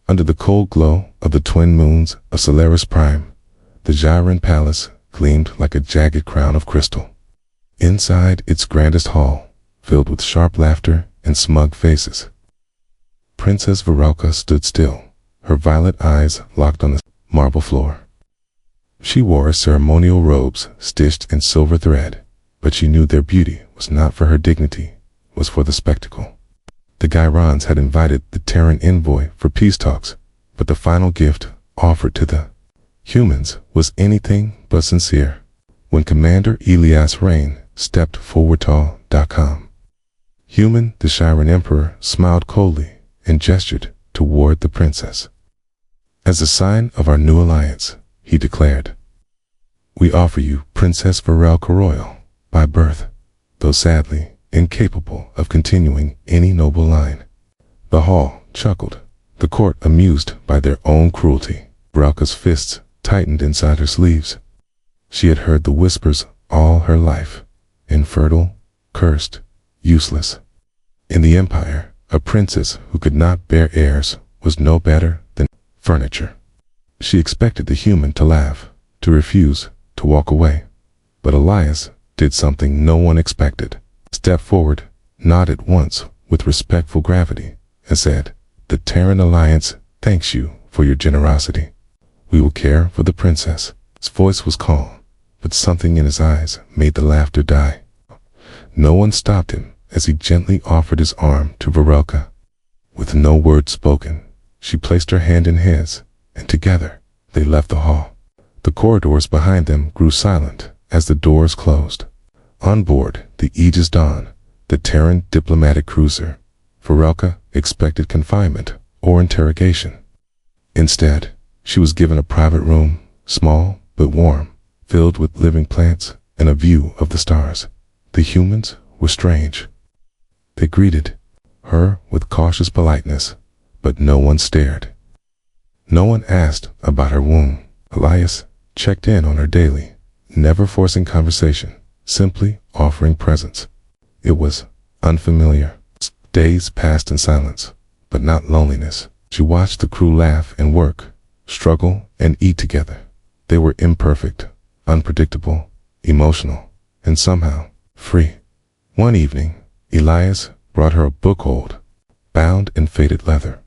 Under the cold glow of the twin moons of Solaris Prime, the Gyran Palace gleamed like a jagged crown of crystal. Inside its grandest hall, filled with sharp laughter and smug faces, Princess Varelka stood still, her violet eyes locked on the marble floor. She wore ceremonial robes stitched in silver thread, but she knew their beauty was not for her dignity, was for the spectacle. The Gyrans had invited the Terran envoy for peace talks, but the final gift offered to the humans was anything but sincere. When Commander Elias Rain stepped forward tall.com, Human, the Gyran Emperor, smiled coldly and gestured toward the princess. As a sign of our new alliance, he declared, "We offer you Princess Varelka Royal, by birth, though sadly incapable of continuing any noble line." The hall chuckled, the court amused by their own cruelty. Varelka's fists tightened inside her sleeves. She had heard the whispers all her life: infertile, cursed, useless. In the Empire, a princess who could not bear heirs was no better than furniture. She expected the human to laugh, to refuse, to walk away. But Elias did something no one expected. Stepped forward, nodded once with respectful gravity, and said, "The Terran Alliance thanks you for your generosity. We will care for the princess." His voice was calm, but something in his eyes made the laughter die. No one stopped him as he gently offered his arm to Varelka. With no word spoken, she placed her hand in his, and together they left the hall. The corridors behind them grew silent as the doors closed. On board the Aegis Dawn, the Terran diplomatic cruiser, Varelka expected confinement or interrogation. Instead, she was given a private room, small but warm, filled with living plants and a view of the stars. The humans were strange. They greeted her with cautious politeness, but no one stared. No one asked about her womb. Elias checked in on her daily, never forcing conversation, simply offering presence. It was unfamiliar. Days passed in silence, but not loneliness. She watched the crew laugh and work, struggle and eat together. They were imperfect, unpredictable, emotional, and somehow free. One evening, Elias brought her a book hold, bound in faded leather.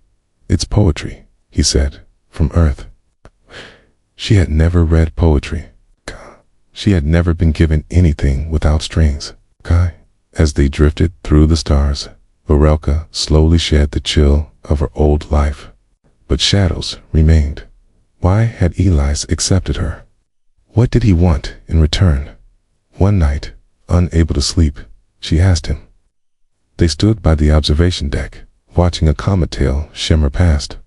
"It's poetry," he said, "from Earth." She had never read poetry. She had never been given anything without strings. As they drifted through the stars, Varelka slowly shed the chill of her old life. But shadows remained. Why had Elias accepted her? What did he want in return? One night, unable to sleep, she asked him. They stood by the observation deck, watching a comet tail shimmer past.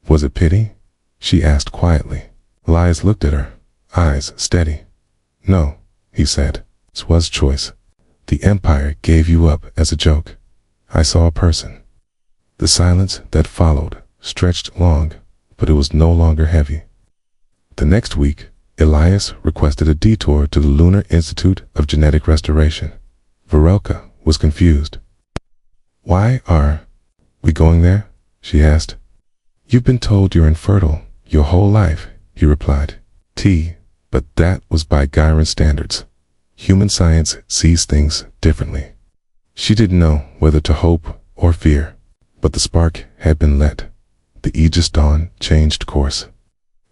"Was it pity?" she asked quietly. Elias looked at her, eyes steady. "No," he said, "it was choice. The Empire gave you up as a joke. I saw a person." The silence that followed stretched long, but it was no longer heavy. The next week, Elias requested a detour to the Lunar Institute of Genetic Restoration. Varelka was confused. "Why are we going there?" she asked. "You've been told you're infertile your whole life," he replied. But that was by Gyran standards. Human science sees things differently. She didn't know whether to hope or fear, but the spark had been lit. The Aegis Dawn changed course,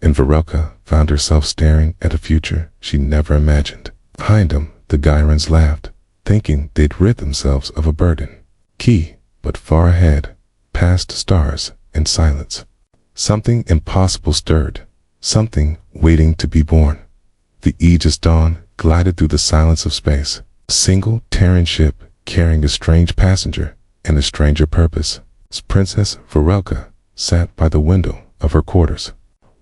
and Varelka found herself staring at a future she never imagined. Behind them, the Gyrans laughed, thinking they'd rid themselves of a burden. But far ahead, past stars and silence, something impossible stirred, something waiting to be born. The Aegis Dawn glided through the silence of space, a single Terran ship carrying a strange passenger and a stranger purpose. Princess Varelka sat by the window of her quarters,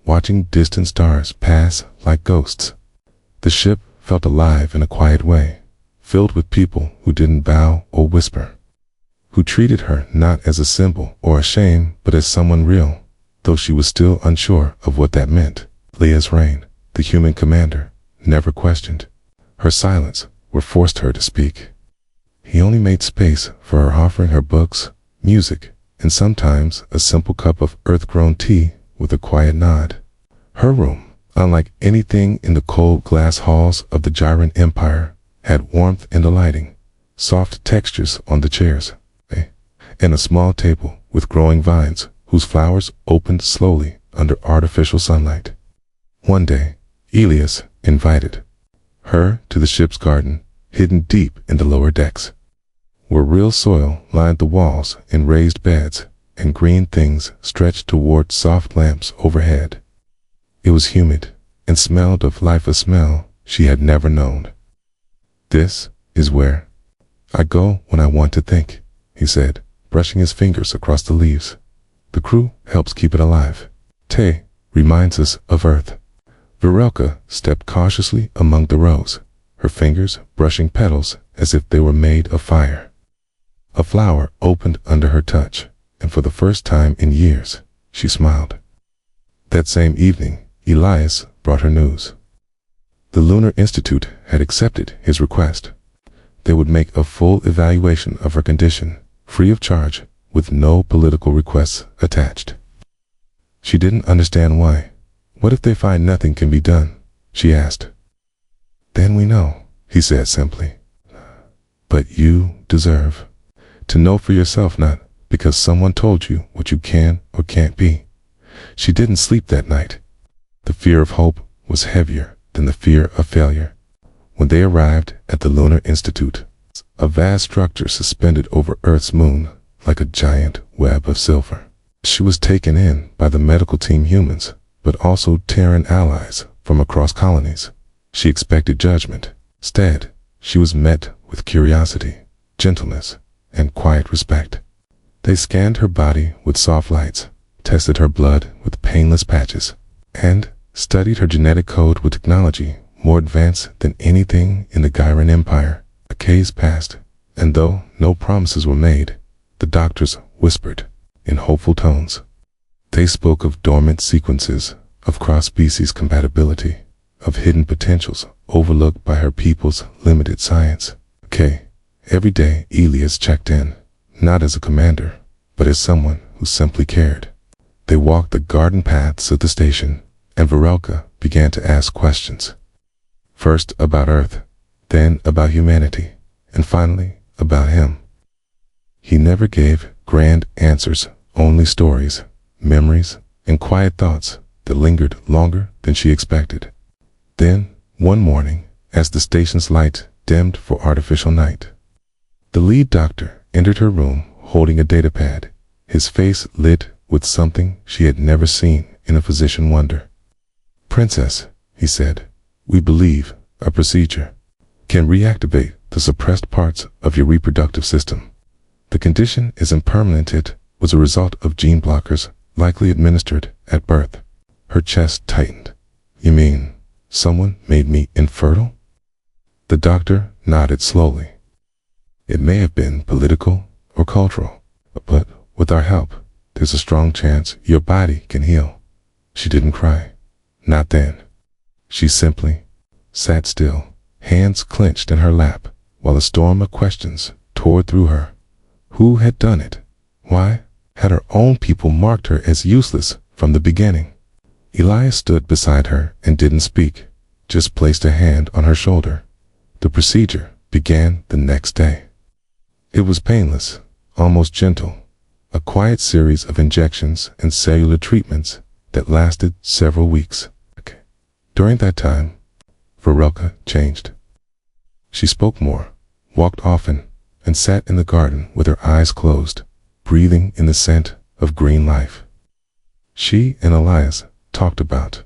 watching distant stars pass like ghosts. The ship felt alive in a quiet way, filled with people who didn't bow or whisper, who treated her not as a symbol or a shame, but as someone real, though she was still unsure of what that meant. Elias Rain, the human commander, never questioned. Her silence would forced her to speak. He only made space for her, offering her books, music, and sometimes a simple cup of earth-grown tea with a quiet nod. Her room, unlike anything in the cold glass halls of the Gyran Empire, had warmth in the lighting, soft textures on the chairs, and a small table with growing vines whose flowers opened slowly under artificial sunlight. One day, Elias invited her to the ship's garden, hidden deep in the lower decks, where real soil lined the walls in raised beds and green things stretched toward soft lamps overhead. It was humid and smelled of life, a smell she had never known. "This is where I go when I want to think," he said, brushing his fingers across the leaves. "The crew helps keep it alive. Te reminds us of Earth." Virelka stepped cautiously among the rows, her fingers brushing petals as if they were made of fire. A flower opened under her touch, and for the first time in years, she smiled. That same evening, Elias brought her news. The Lunar Institute had accepted his request. They would make a full evaluation of her condition, free of charge, with no political requests attached. She didn't understand why. "What if they find nothing can be done?" she asked. "Then we know," he said simply. "But you deserve to know for yourself, not because someone told you what you can or can't be." She didn't sleep that night. The fear of hope was heavier than the fear of failure. When they arrived at the Lunar Institute, a vast structure suspended over Earth's moon like a giant web of silver. She was taken in by the medical team humans, but also Terran allies from across colonies. She expected judgment. Instead, she was met with curiosity, gentleness, and quiet respect. They scanned her body with soft lights, tested her blood with painless patches, and studied her genetic code with technology more advanced than anything in the Gyran Empire. A case passed, and though no promises were made, the doctors whispered in hopeful tones. They spoke of dormant sequences, of cross-species compatibility, of hidden potentials overlooked by her people's limited science. Every day Elias checked in, not as a commander, but as someone who simply cared. They walked the garden paths of the station, and Virelka began to ask questions. First about Earth, then about humanity, and finally about him. He never gave grand answers, only stories, memories, and quiet thoughts that lingered longer than she expected. Then, one morning, as the station's light dimmed for artificial night, the lead doctor entered her room holding a datapad, his face lit with something she had never seen in a physician wonder. "Princess," he said, "we believe a procedure can reactivate the suppressed parts of your reproductive system. The condition isn't permanent. It was a result of gene blockers likely administered at birth." Her chest tightened. "You mean someone made me infertile?" The doctor nodded slowly. "It may have been political or cultural, but with our help, there's a strong chance your body can heal." She didn't cry. Not then. She simply sat still, hands clenched in her lap, while a storm of questions tore through her. Who had done it? Why had her own people marked her as useless from the beginning? Elias stood beside her and didn't speak, just placed a hand on her shoulder. The procedure began the next day. It was painless, almost gentle, a quiet series of injections and cellular treatments that lasted several weeks. During that time, Virelka changed. She spoke more, walked often, and sat in the garden with her eyes closed, breathing in the scent of green life. She and Elias talked about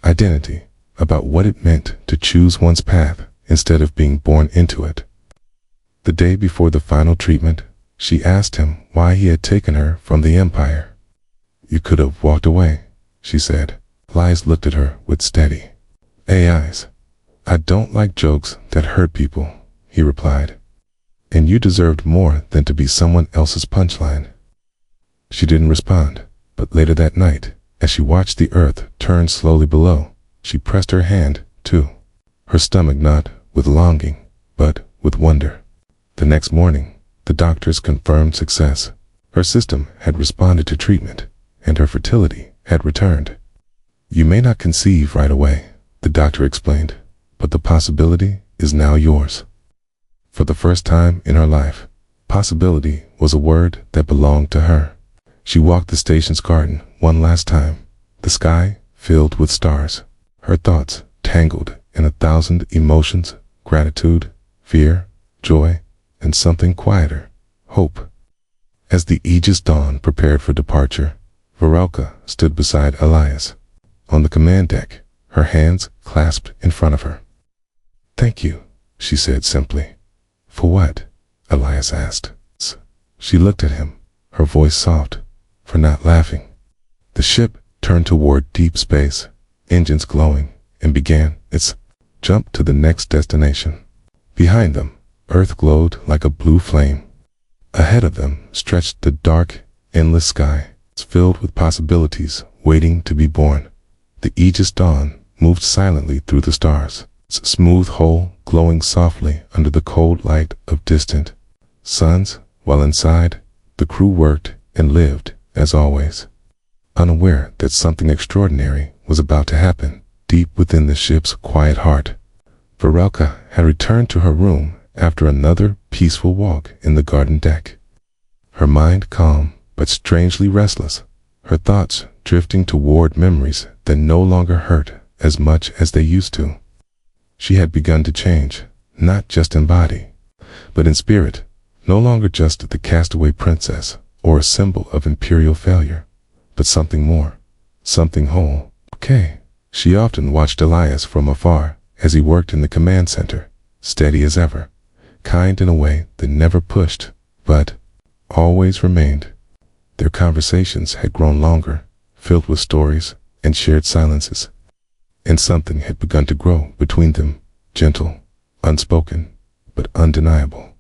identity, about what it meant to choose one's path instead of being born into it. The day before the final treatment, she asked him why he had taken her from the Empire. "You could have walked away," she said. Elias looked at her with steady eyes. "I don't like jokes that hurt people," he replied. "And you deserved more than to be someone else's punchline." She didn't respond, but later that night, as she watched the earth turn slowly below, she pressed her hand, too, her stomach not with longing, but with wonder. The next morning, the doctors confirmed success. Her system had responded to treatment, and her fertility had returned. You may not conceive right away, the doctor explained, but the possibility is now yours. For the first time in her life, possibility was a word that belonged to her. She walked the station's garden one last time, the sky filled with stars, her thoughts tangled in 1,000 emotions, gratitude, fear, joy, and something quieter, hope. As the Aegis Dawn prepared for departure, Varelka stood beside Elias. On the command deck, her hands clasped in front of her. "Thank you," she said simply. "For what?" Elias asked. She looked at him, her voice soft. "For not laughing." The ship turned toward deep space, engines glowing, and began its jump to the next destination. Behind them, Earth glowed like a blue flame. Ahead of them stretched the dark, endless sky, filled with possibilities waiting to be born. The Aegis Dawn moved silently through the stars, its smooth hull glowing softly under the cold light of distant suns, while inside, the crew worked and lived as always, unaware that something extraordinary was about to happen deep within the ship's quiet heart. Varelka had returned to her room after another peaceful walk in the garden deck. Her mind calm but strangely restless, her thoughts drifting toward memories that no longer hurt as much as they used to. She had begun to change, not just in body, but in spirit, no longer just the castaway princess or a symbol of imperial failure, but something more, something whole. Okay. She often watched Elias from afar as he worked in the command center, steady as ever, kind in a way that never pushed, but always remained. Their conversations had grown longer, filled with stories and shared silences, and something had begun to grow between them, gentle, unspoken, but undeniable.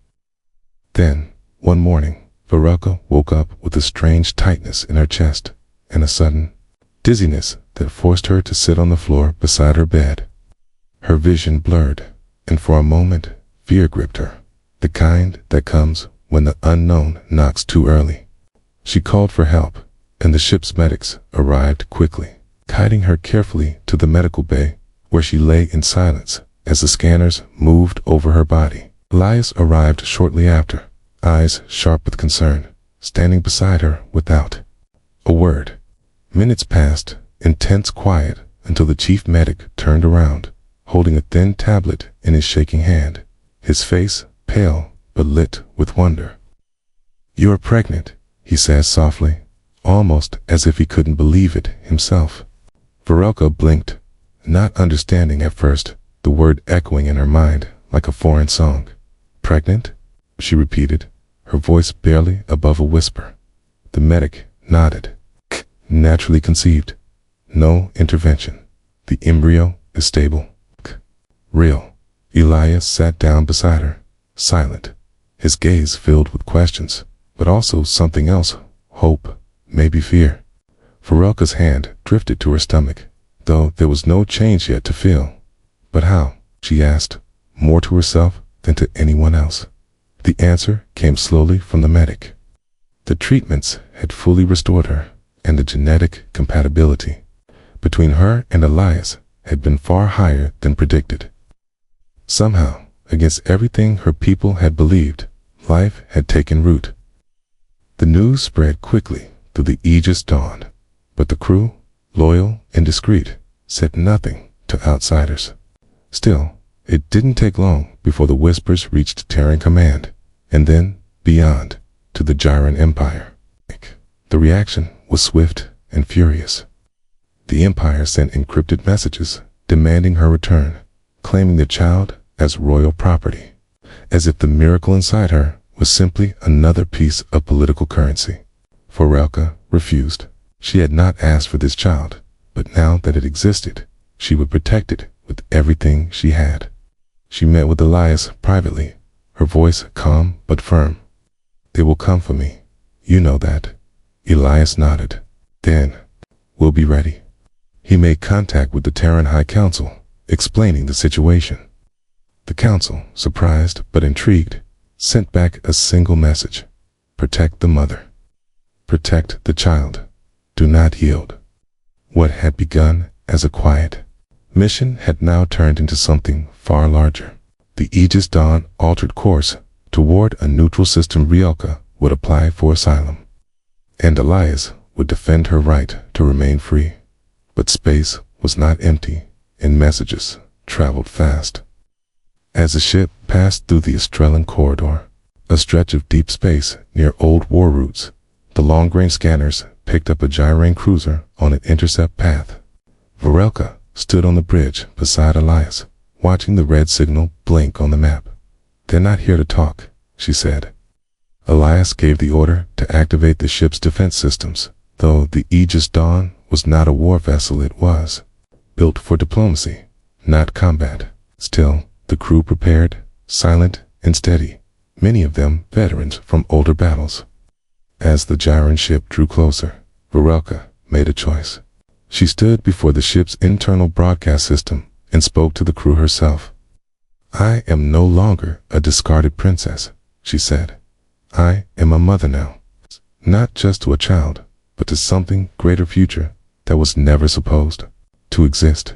Then, one morning, Varelka woke up with a strange tightness in her chest and a sudden dizziness that forced her to sit on the floor beside her bed. Her vision blurred, and for a moment, fear gripped her, the kind that comes when the unknown knocks too early. She called for help, and the ship's medics arrived quickly, guiding her carefully to the medical bay, where she lay in silence as the scanners moved over her body. Elias arrived shortly after, eyes sharp with concern, standing beside her without a word. Minutes passed in tense quiet until the chief medic turned around, holding a thin tablet in his shaking hand, his face pale but lit with wonder. "You are pregnant," he said softly, almost as if he couldn't believe it himself. Varelka blinked, not understanding at first, the word echoing in her mind like a foreign song. "Pregnant?" she repeated, her voice barely above a whisper. The medic nodded. "Naturally conceived. No intervention. The embryo is stable." "Real." Elias sat down beside her, silent, his gaze filled with questions, but also something else, hope, maybe fear. Varelka's hand drifted to her stomach, though there was no change yet to feel. "But how?" she asked, more to herself than to anyone else. The answer came slowly from the medic. The treatments had fully restored her, and the genetic compatibility between her and Elias had been far higher than predicted. Somehow, against everything her people had believed, life had taken root. The news spread quickly through the Aegis Dawn, but the crew, loyal and discreet, said nothing to outsiders. Still, it didn't take long before the whispers reached Terran Command, and then, beyond, to the Gyran Empire. The reaction was swift and furious. The Empire sent encrypted messages demanding her return, claiming the child as royal property, as if the miracle inside her was simply another piece of political currency. Varelka refused. She had not asked for this child, but now that it existed, she would protect it with everything she had. She met with Elias privately, her voice calm but firm. "They will come for me. You know that." Elias nodded. "Then, we'll be ready." He made contact with the Terran High Council, explaining the situation. The council, surprised but intrigued, sent back a single message: protect the mother. Protect the child. Do not yield. What had begun as a quiet mission had now turned into something far larger. The Aegis Dawn altered course toward a neutral system. Rielka would apply for asylum, and Elias would defend her right to remain free. But space was not empty, and messages traveled fast. As the ship passed through the Australian corridor, a stretch of deep space near old war routes, the long-range scanners picked up a gyrane cruiser on an intercept path. Varelka stood on the bridge beside Elias, watching the red signal blink on the map. "They're not here to talk," she said. Elias gave the order to activate the ship's defense systems. Though the Aegis Dawn was not a war vessel, it was built for diplomacy, not combat. Still, the crew prepared, silent and steady, many of them veterans from older battles. As the gyrane ship drew closer, Varelka made a choice. She stood before the ship's internal broadcast system and spoke to the crew herself. "I am no longer a discarded princess," she said. "I am a mother now, not just to a child, but to something greater future that was never supposed to exist.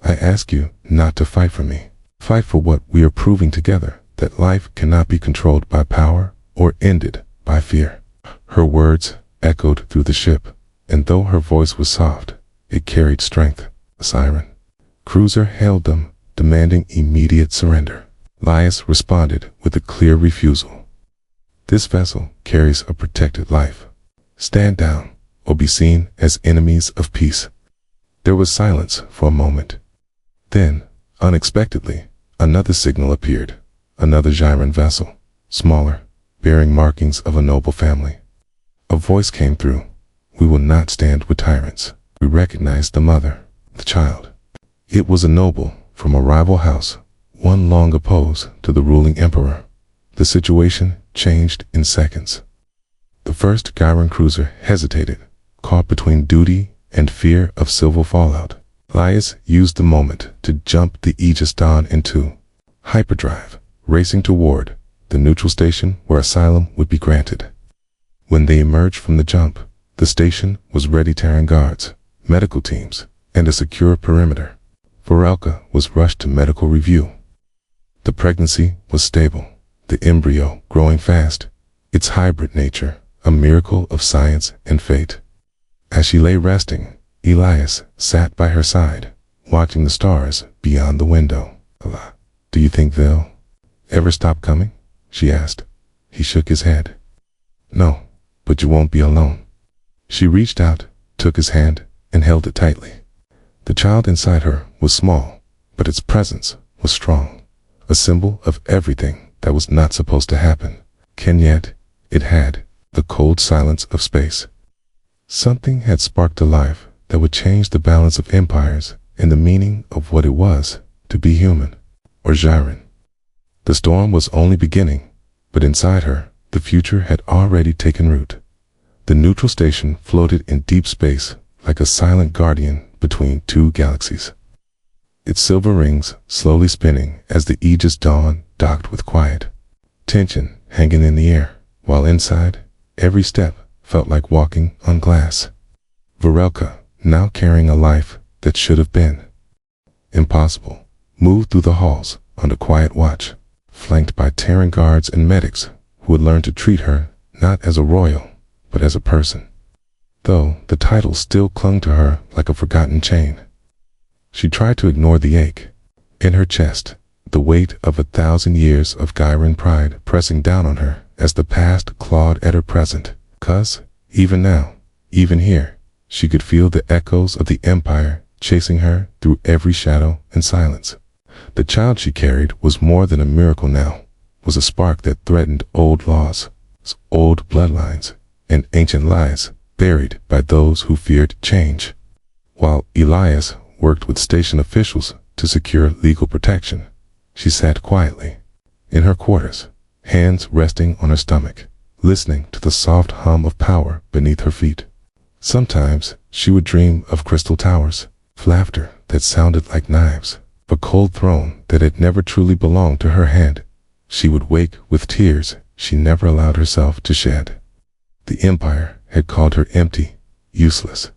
I ask you not to fight for me. Fight for what we are proving together, that life cannot be controlled by power or ended by fear." Her words echoed through the ship, and though her voice was soft, it carried strength. A siren cruiser hailed them, demanding immediate surrender. Elias responded with a clear refusal. "This vessel carries a protected life. Stand down or be seen as enemies of peace." There was silence for a moment. Then, unexpectedly, another signal appeared. Another gyrane vessel, smaller, bearing markings of a noble family. A voice came through. "We will not stand with tyrants. We recognize the mother, the child." It was a noble from a rival house, one long opposed to the ruling emperor. The situation changed in seconds. The first gyrane cruiser hesitated, caught between duty and fear of civil fallout. Elias used the moment to jump the Aegis Dawn into hyperdrive, racing toward the neutral station where asylum would be granted. When they emerged from the jump, the station was ready, Terran guards, medical teams, and a secure perimeter. Varelka was rushed to medical review. The pregnancy was stable, the embryo growing fast, its hybrid nature a miracle of science and fate. As she lay resting, Elias sat by her side, watching the stars beyond the window. "Do you think they'll ever stop coming?" she asked. He shook his head. "No, but you won't be alone." She reached out, took his hand, and held it tightly. The child inside her was small, but its presence was strong, a symbol of everything that was not supposed to happen. And yet, it had the cold silence of space. Something had sparked a life that would change the balance of empires and the meaning of what it was to be human, or gyrane. The storm was only beginning, but inside her, the future had already taken root. The neutral station floated in deep space like a silent guardian between two galaxies, its silver rings slowly spinning as the Aegis Dawn docked with quiet tension hanging in the air, while inside, every step felt like walking on glass. Varelka, now carrying a life that should have been impossible, moved through the halls under quiet watch, flanked by Terran guards and medics who had learned to treat her not as a royal, but as a person. Though the title still clung to her like a forgotten chain. She tried to ignore the ache in her chest, the weight of 1,000 years of gyrane pride pressing down on her as the past clawed at her present. 'Cause, even now, even here, she could feel the echoes of the empire chasing her through every shadow and silence. The child she carried was more than a miracle now, was a spark that threatened old laws, old bloodlines, and ancient lies buried by those who feared change. While Elias worked with station officials to secure legal protection, she sat quietly in her quarters, hands resting on her stomach, listening to the soft hum of power beneath her feet. Sometimes she would dream of crystal towers, laughter that sounded like knives, a cold throne that had never truly belonged to her hand. She would wake with tears she never allowed herself to shed. The empire had called her empty, useless,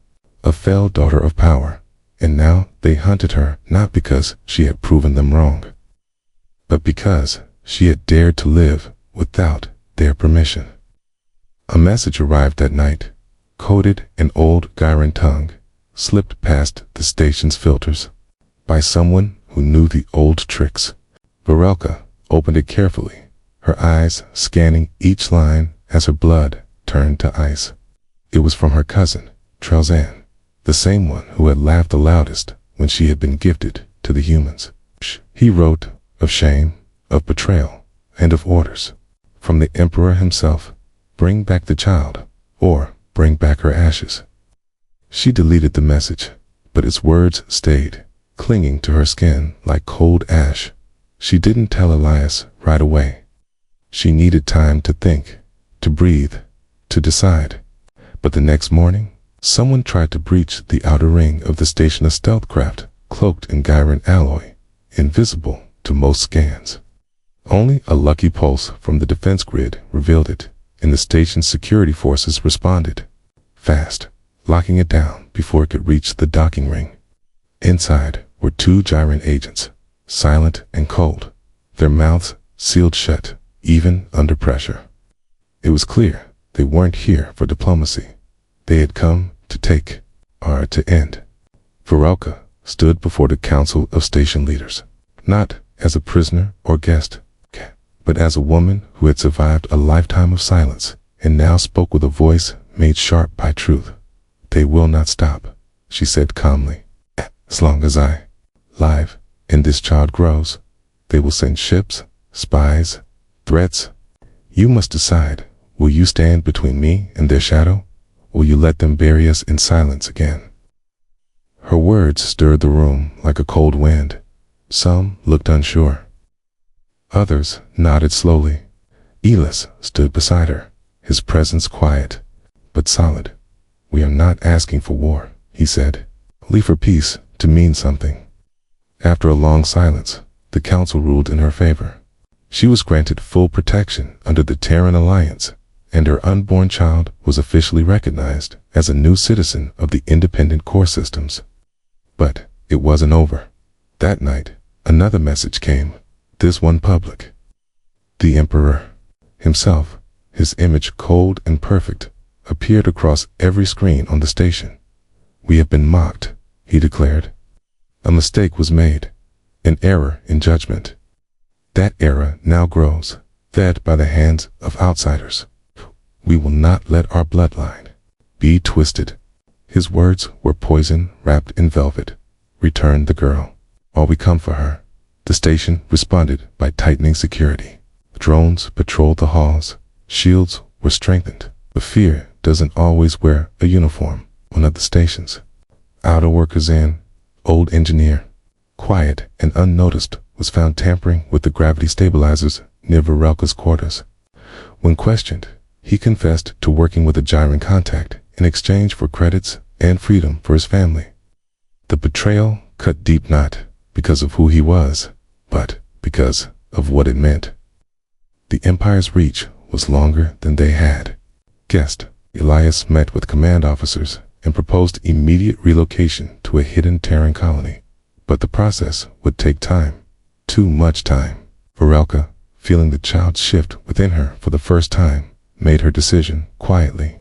a fell daughter of power, and now they hunted her not because she had proven them wrong, but because she had dared to live without their permission. A message arrived that night, coded in old Gyran tongue, slipped past the station's filters by someone who knew the old tricks. Varelka opened it carefully, her eyes scanning each line as her blood turned to ice. It was from her cousin, Trelzan, the same one who had laughed the loudest when she had been gifted to the humans. He wrote of shame, of betrayal, and of orders from the Emperor himself: bring back the child, or bring back her ashes. She deleted the message, but its words stayed, clinging to her skin like cold ash. She didn't tell Elias right away. She needed time to think, to breathe, to decide. But the next morning, someone tried to breach the outer ring of the station, a stealth craft, cloaked in Gyran alloy, invisible to most scans. Only a lucky pulse from the defense grid revealed it, and the station's security forces responded fast, locking it down before it could reach the docking ring. Inside were 2 Gyran agents, silent and cold, their mouths sealed shut, even under pressure. It was clear they weren't here for diplomacy. They had come to take, or to end. Varelka stood before the council of station leaders, not as a prisoner or guest, but as a woman who had survived a lifetime of silence and now spoke with a voice made sharp by truth. They will not stop, she said calmly. As long as I live and this child grows, they will send ships, spies, threats. You must decide, will you stand between me and their shadow? Will you let them bury us in silence again? Her words stirred the room like a cold wind. Some looked unsure. Others nodded slowly. Elis stood beside her, his presence quiet, but solid. We are not asking for war, he said. Leave for peace to mean something. After a long silence, the council ruled in her favor. She was granted full protection under the Terran Alliance, and her unborn child was officially recognized as a new citizen of the independent core systems. But it wasn't over. That night, another message came, this one public. The Emperor himself, his image cold and perfect, appeared across every screen on the station. We have been mocked, he declared. A mistake was made, an error in judgment. That error now grows, fed by the hands of outsiders. We will not let our bloodline be twisted. His words were poison wrapped in velvet. Returned the girl, while we come for her. The station responded by tightening security. Drones patrolled the halls. Shields were strengthened. But fear doesn't always wear a uniform. One of the stations. Outer workers in, old engineer, quiet and unnoticed, was found tampering with the gravity stabilizers near Varelka's quarters. When questioned, he confessed to working with a Gyran contact in exchange for credits and freedom for his family. The betrayal cut deep, not because of who he was, but because of what it meant. The Empire's reach was longer than they had guessed. Elias met with command officers and proposed immediate relocation to a hidden Terran colony. But the process would take time, too much time. Varelka, feeling the child shift within her for the first time, made her decision quietly.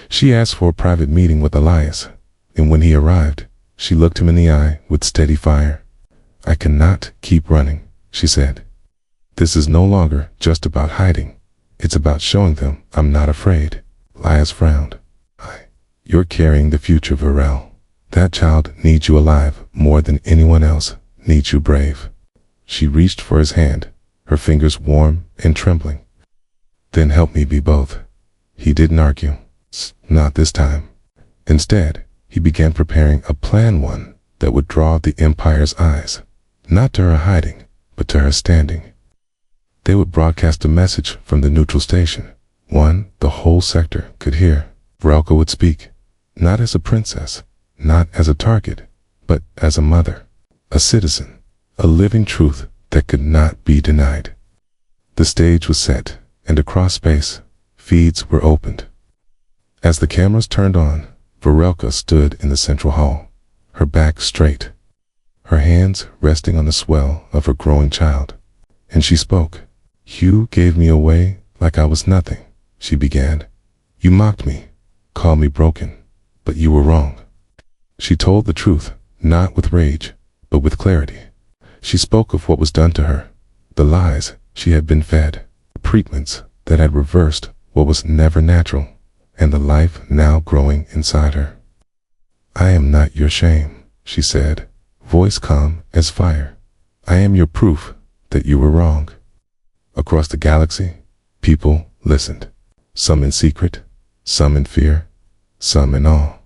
She asked for a private meeting with Elias, and when he arrived, she looked him in the eye with steady fire. I cannot keep running, she said. This is no longer just about hiding. It's about showing them I'm not afraid. Elias frowned. You're carrying the future, Varel. That child needs you alive more than anyone else needs you brave. She reached for his hand, her fingers warm and trembling. Then help me be both. He didn't argue. Not this time. Instead, he began preparing a plan, one that would draw the Empire's eyes, not to her hiding, but to her standing. They would broadcast a message from the neutral station, one the whole sector could hear. Varelka would speak, not as a princess, not as a target, but as a mother, a citizen, a living truth that could not be denied. The stage was set, and across space, feeds were opened. As the cameras turned on, Varelka stood in the central hall, her back straight, her hands resting on the swell of her growing child. And she spoke. "You gave me away like I was nothing," she began. "You mocked me, called me broken, but you were wrong." She told the truth, not with rage, but with clarity. She spoke of what was done to her, the lies she had been fed, the treatments that had reversed what was never natural, and the life now growing inside her. "I am not your shame," she said, voice calm as fire. "I am your proof that you were wrong." Across the galaxy, people listened, some in secret, some in fear, some in awe.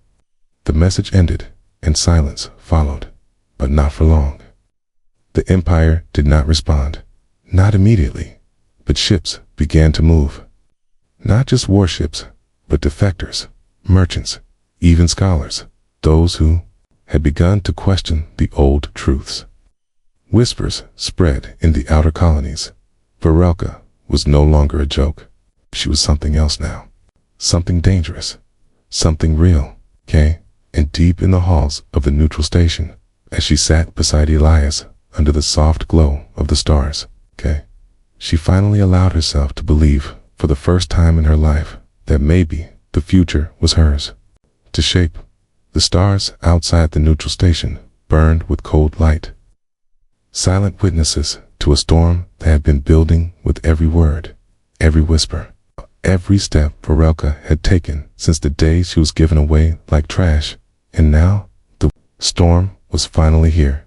The message ended, and silence followed, but not for long. The Empire did not respond, not immediately, but ships began to move. Not just warships, but defectors, merchants, even scholars, those who had begun to question the old truths. Whispers spread in the outer colonies. Varelka was no longer a joke. She was something else now. Something dangerous. Something real. And deep in the halls of the neutral station, as she sat beside Elias under the soft glow of the stars, she finally allowed herself to believe, for the first time in her life, that maybe the future was hers to shape. The stars outside the neutral station burned with cold light, silent witnesses to a storm that had been building with every word, every whisper, every step Varelka had taken since the day she was given away like trash. And now, the storm was finally here.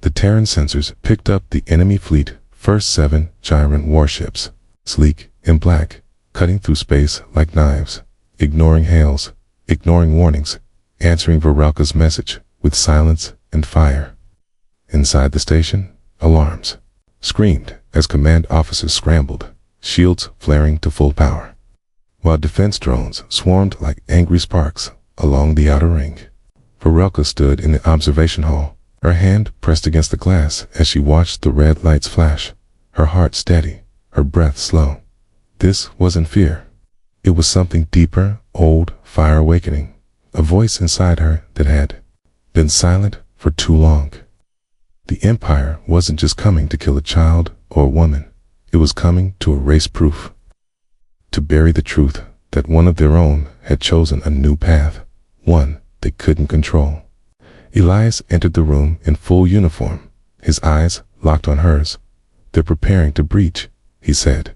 The Terran sensors picked up the enemy fleet, first 7 Gyran warships, sleek and black, cutting through space like knives, ignoring hails, ignoring warnings, answering Varelka's message with silence and fire. Inside the station, alarms screamed as command officers scrambled, shields flaring to full power, while defense drones swarmed like angry sparks along the outer ring. Varelka stood in the observation hall, her hand pressed against the glass as she watched the red lights flash, her heart steady, her breath slow. This wasn't fear. It was something deeper, old, fire awakening, a voice inside her that had been silent for too long. The Empire wasn't just coming to kill a child or a woman. It was coming to erase proof, to bury the truth that one of their own had chosen a new path, one they couldn't control. Elias entered the room in full uniform, his eyes locked on hers. "They're preparing to breach," he said.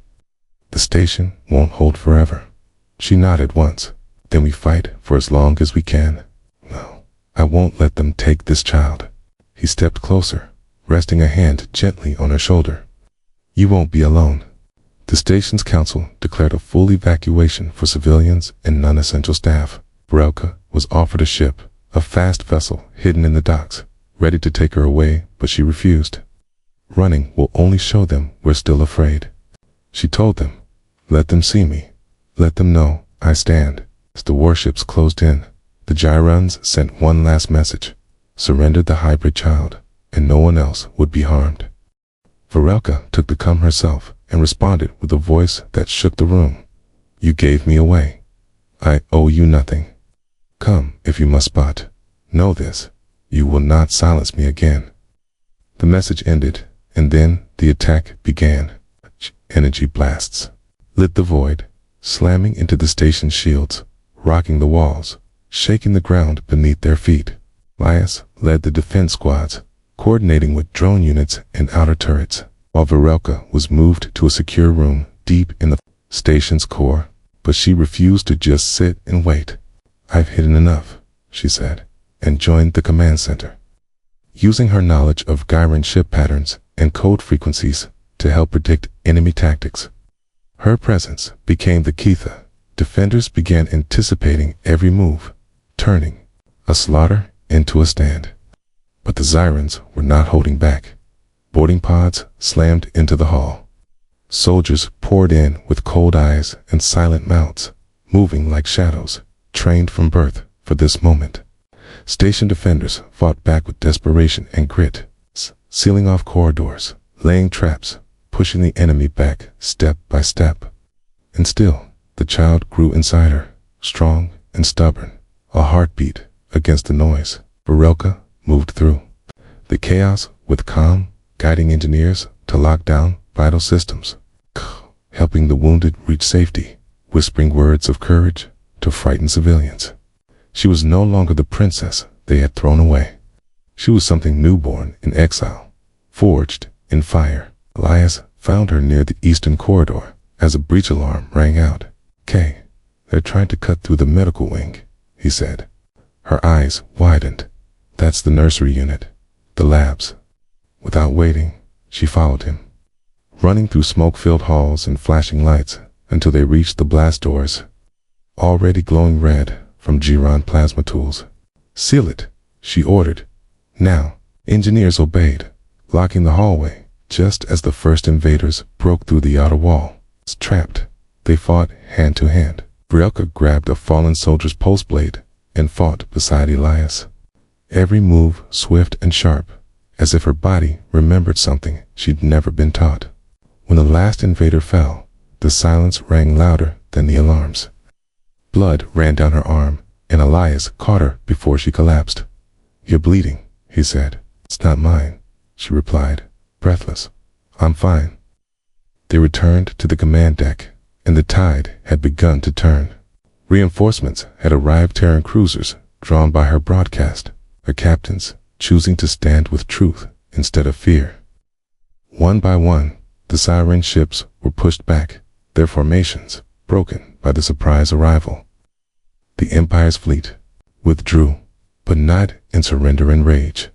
"The station won't hold forever." She nodded once. "Then we fight for as long as we can." "No, I won't let them take this child." He stepped closer, resting a hand gently on her shoulder. "You won't be alone." The station's council declared a full evacuation for civilians and non-essential staff. Varelka was offered a ship, a fast vessel hidden in the docks, ready to take her away, but she refused. "Running will only show them we're still afraid," she told them. "Let them see me. Let them know I stand." As the warships closed in, the Gyrans sent one last message: surrender the hybrid child, and no one else would be harmed. Varelka took the come herself and responded with a voice that shook the room. "You gave me away. I owe you nothing. Come if you must, but know this, you will not silence me again." The message ended, and then the attack began. Energy blasts lit the void, slamming into the station's shields, rocking the walls, shaking the ground beneath their feet. Elias led the defense squads, coordinating with drone units and outer turrets, while Varelka was moved to a secure room deep in the station's core. But she refused to just sit and wait. "I've hidden enough," she said, and joined the command center, using her knowledge of Gyran ship patterns and code frequencies to help predict enemy tactics. Her presence became the Keitha. Defenders began anticipating every move, turning a slaughter into a stand. But the Zyrans were not holding back. Boarding pods slammed into the hall. Soldiers poured in with cold eyes and silent mouths, moving like shadows, trained from birth for this moment. Station defenders fought back with desperation and grit, sealing off corridors, laying traps, pushing the enemy back step by step. And still, the child grew inside her, strong and stubborn, a heartbeat against the noise. Varelka moved through the chaos with calm, guiding engineers to lock down vital systems, helping the wounded reach safety, whispering words of courage to frighten civilians. She was no longer the princess they had thrown away. She was something newborn in exile, forged in fire. Elias found her near the eastern corridor as a breach alarm rang out. "Kay, they're trying to cut through the medical wing," he said. Her eyes widened. "That's the nursery unit, the labs." Without waiting, she followed him, running through smoke-filled halls and flashing lights until they reached the blast doors, already glowing red from Giron plasma tools. "Seal it," she ordered. Now, engineers obeyed, locking the hallway just as the first invaders broke through the outer wall. Trapped, they fought hand to hand. Varelka grabbed a fallen soldier's pulse blade and fought beside Elias, every move swift and sharp, as if her body remembered something she'd never been taught. When the last invader fell, the silence rang louder than the alarms. Blood ran down her arm, and Elias caught her before she collapsed. "You're bleeding," he said. "It's not mine," she replied, breathless. "I'm fine." They returned to the command deck, and the tide had begun to turn. Reinforcements had arrived, Terran cruisers drawn by her broadcast, her captains choosing to stand with truth instead of fear. One by one, the Siren ships were pushed back, their formations broken by the surprise arrival. The Empire's fleet withdrew, but not in surrender and rage.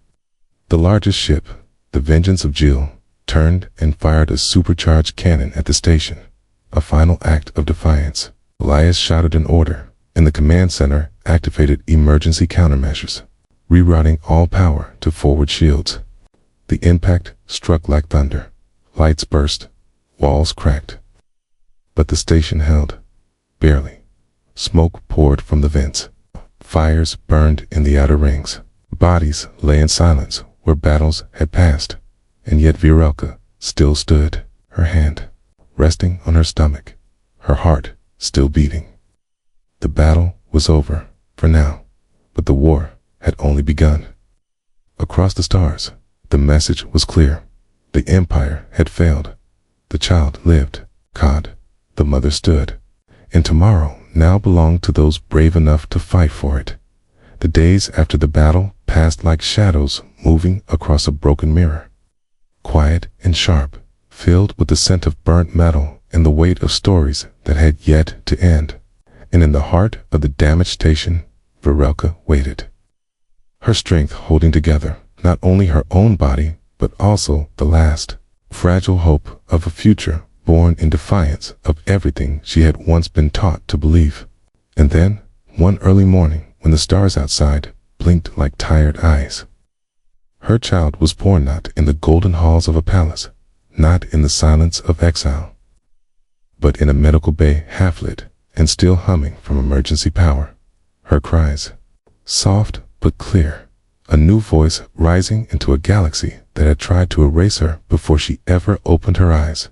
The largest ship, the Vengeance of Jill, turned and fired a supercharged cannon at the station, a final act of defiance. Elias shouted an order, and the command center activated emergency countermeasures, rerouting all power to forward shields. The impact struck like thunder. Lights burst, walls cracked. But the station held, barely. Smoke poured from the vents. Fires burned in the outer rings. Bodies lay in silence where battles had passed, and yet Varelka still stood, her hand resting on her stomach, her heart still beating. The battle was over, for now, but the war had only begun. Across the stars, the message was clear. The Empire had failed. The child lived. God, the mother stood. And tomorrow now belonged to those brave enough to fight for it. The days after the battle passed like shadows moving across a broken mirror. Quiet and sharp, filled with the scent of burnt metal and the weight of stories that had yet to end. And in the heart of the damaged station, Varelka waited, her strength holding together not only her own body, but also the last, fragile hope of a future born in defiance of everything she had once been taught to believe. And then, one early morning, when the stars outside blinked like tired eyes, her child was born not in the golden halls of a palace, not in the silence of exile, but in a medical bay half-lit and still humming from emergency power. Her cries, soft but clear, a new voice rising into a galaxy that had tried to erase her before she ever opened her eyes.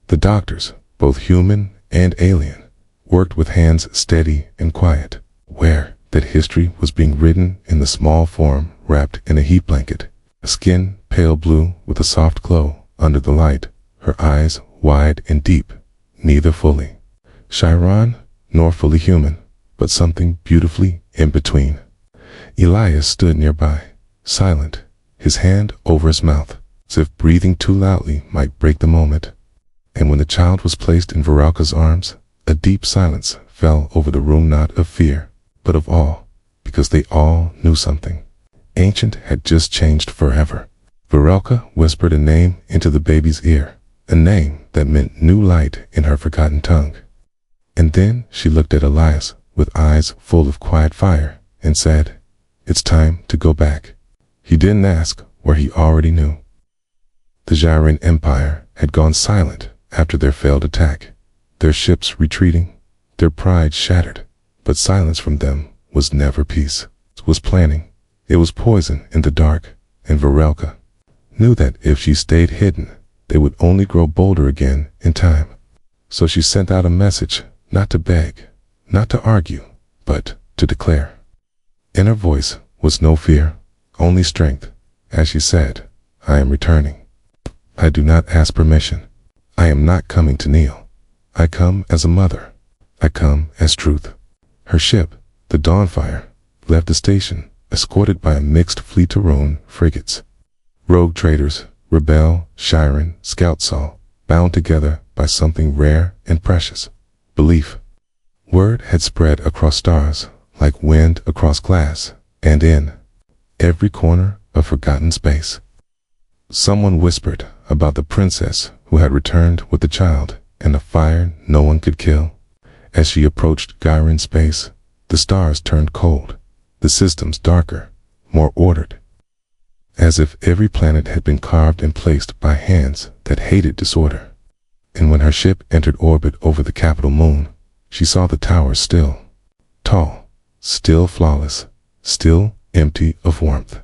The doctors, both human and alien, worked with hands steady and quiet, aware that history was being written in the small form wrapped in a heat blanket, a skin pale blue with a soft glow under the light, her eyes wide and deep, neither fully Chiron nor fully human, but something beautifully in between. Elias stood nearby, silent, his hand over his mouth, as if breathing too loudly might break the moment. And when the child was placed in Varelka's arms, a deep silence fell over the room, not of fear, but of awe, because they all knew something ancient had just changed forever. Varelka whispered a name into the baby's ear, a name that meant new light in her forgotten tongue. And then she looked at Elias with eyes full of quiet fire and said, "It's time to go back." He didn't ask where he already knew. The Giron Empire had gone silent after their failed attack, their ships retreating, their pride shattered, but silence from them was never peace. It was planning. It was poison in the dark, and Varelka knew that if she stayed hidden, they would only grow bolder again in time. So she sent out a message, not to beg, not to argue, but to declare. In her voice was no fear, only strength, as she said, I am returning. I do not ask permission. I am not coming to kneel. I come as a mother. I come as truth. Her ship, the Dawnfire, left the station, escorted by a mixed fleet of Rhone frigates. Rogue traders, Rebel, Shiren, Scout Saw, bound together by something rare and precious, belief. Word had spread across stars, like wind across glass, and in every corner of forgotten space. Someone whispered about the princess who had returned with the child and a fire no one could kill. As she approached Gyran space, the stars turned cold, the systems darker, more ordered, as if every planet had been carved and placed by hands that hated disorder. And when her ship entered orbit over the capital moon, she saw the towers still, tall, still flawless, still empty of warmth.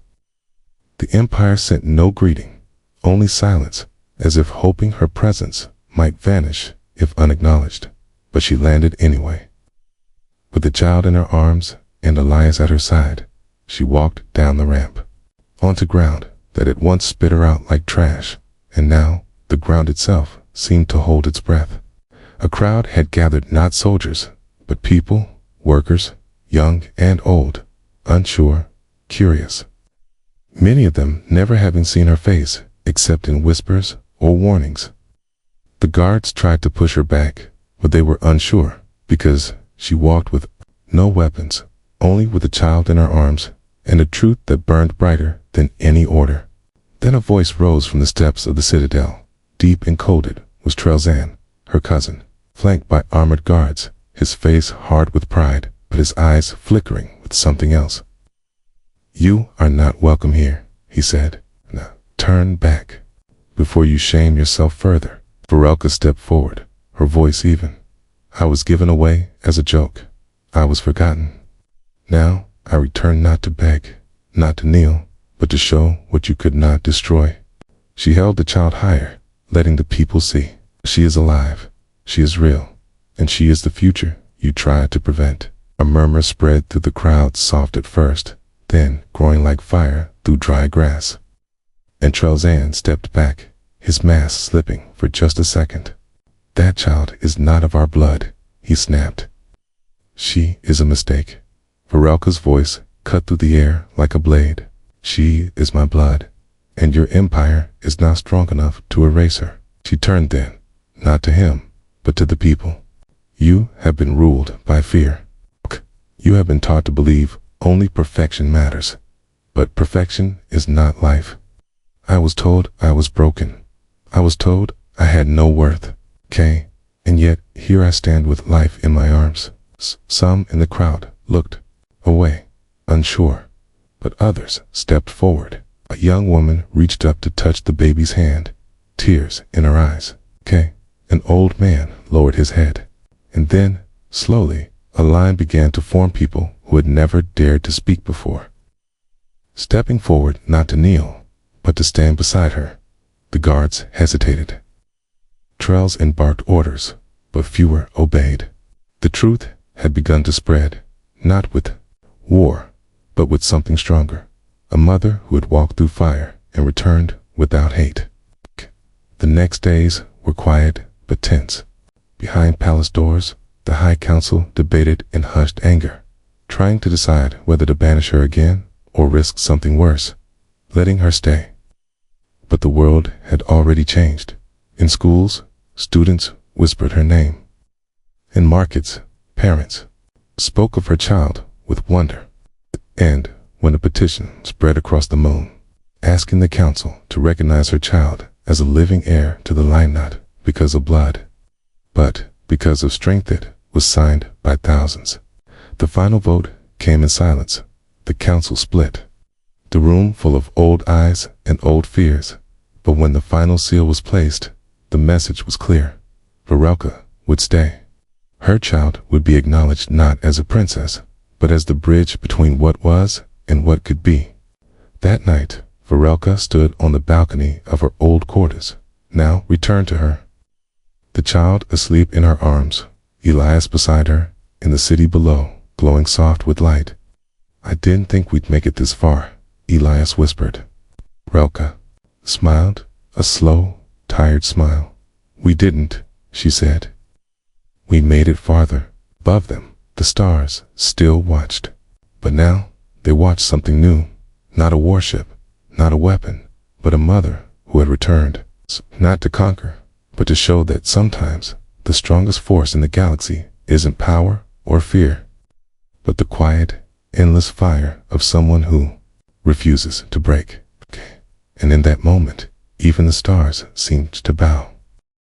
The Empire sent no greeting, only silence, as if hoping her presence might vanish if unacknowledged. But she landed anyway. With the child in her arms and Elias at her side, she walked down the ramp, onto ground that had once spit her out like trash, and now the ground itself seemed to hold its breath. A crowd had gathered, not soldiers, but people, workers, young and old, unsure, curious. Many of them never having seen her face except in whispers or warnings. The guards tried to push her back, but they were unsure because she walked with no weapons, only with a child in her arms and a truth that burned brighter than any order. Then a voice rose from the steps of the citadel. Deep encoded was Trelzan, her cousin, flanked by armored guards, his face hard with pride, but his eyes flickering with something else. You are not welcome here, he said. Now turn back before you shame yourself further. Varelka stepped forward, her voice even. I was given away as a joke. I was forgotten. Now I return not to beg, not to kneel, but to show what you could not destroy. She held the child higher, letting the people see. She is alive, she is real, and she is the future you tried to prevent. A murmur spread through the crowd, soft at first, then growing like fire through dry grass. And Trelzan stepped back, his mask slipping for just a second. That child is not of our blood, he snapped. She is a mistake. Varelka's voice cut through the air like a blade. She is my blood, and your empire is not strong enough to erase her. She turned then, not to him, but to the people. You have been ruled by fear. You have been taught to believe only perfection matters. But perfection is not life. I was told I was broken. I was told I had no worth. And yet here I stand with life in my arms. Some in the crowd looked away, unsure, but others stepped forward. A young woman reached up to touch the baby's hand, tears in her eyes. An old man lowered his head. And then, slowly, a line began to form, people who had never dared to speak before. Stepping forward not to kneel, but to stand beside her. The guards hesitated. Trells embarked orders, but fewer obeyed. The truth had begun to spread, not with war, but with something stronger. A mother who had walked through fire and returned without hate. The next days were quiet but tense. Behind palace doors, the High Council debated in hushed anger, trying to decide whether to banish her again or risk something worse, letting her stay. But the world had already changed. In schools, students whispered her name. In markets, parents spoke of her child with wonder. And when a petition spread across the moon, asking the council to recognize her child as a living heir to the line, not because of blood, but because of strength, it was signed by thousands. The final vote came in silence. The council split, the room full of old eyes and old fears. But when the final seal was placed, the message was clear. Varelka would stay. Her child would be acknowledged not as a princess, but as the bridge between what was and what could be. That night, Varelka stood on the balcony of her old quarters, now returned to her. The child asleep in her arms, Elias beside her, in the city below, glowing soft with light. I didn't think we'd make it this far, Elias whispered. Relka smiled, a slow, tired smile. We didn't, she said. We made it farther. Above them, the stars still watched. But now, they watched something new. Not a warship, not a weapon, but a mother who had returned. Not to conquer, but to show that sometimes the strongest force in the galaxy isn't power or fear, but the quiet, endless fire of someone who refuses to break. And in that moment, even the stars seemed to bow.